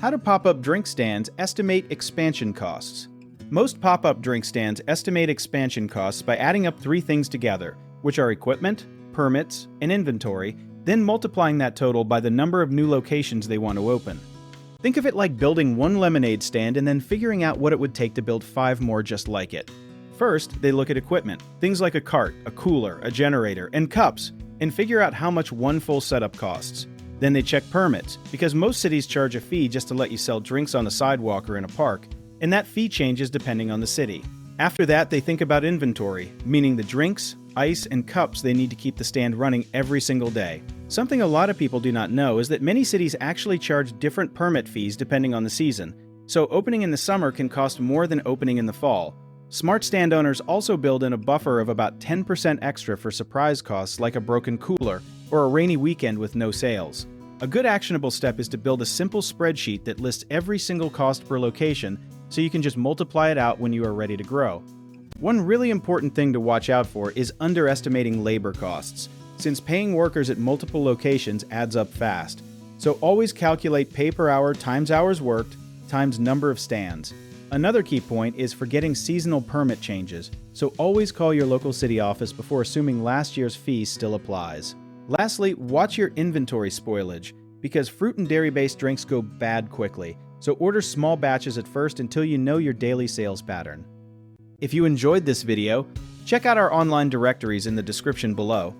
How do pop-up drink stands estimate expansion costs? Most pop-up drink stands estimate expansion costs by adding up three things together, which are equipment, permits, and inventory, then multiplying that total by the number of new locations they want to open. Think of it like building one lemonade stand and then figuring out what it would take to build 5 more just like it. First, they look at equipment, things like a cart, a cooler, a generator, and cups, and figure out how much one full setup costs. Then they check permits, because most cities charge a fee just to let you sell drinks on a sidewalk or in a park, and that fee changes depending on the city. After that, they think about inventory, meaning the drinks, ice, and cups they need to keep the stand running every single day. Something a lot of people do not know is that many cities actually charge different permit fees depending on the season, so opening in the summer can cost more than opening in the fall. Smart stand owners also build in a buffer of about 10% extra for surprise costs like a broken cooler or a rainy weekend with no sales. A good actionable step is to build a simple spreadsheet that lists every single cost per location so you can just multiply it out when you are ready to grow. One really important thing to watch out for is underestimating labor costs, since paying workers at multiple locations adds up fast. So always calculate pay per hour times hours worked times number of stands. Another key point is forgetting seasonal permit changes, so always call your local city office before assuming last year's fee still applies. Lastly, watch your inventory spoilage, because fruit and dairy-based drinks go bad quickly, so order small batches at first until you know your daily sales pattern. If you enjoyed this video, check out our online directories in the description below.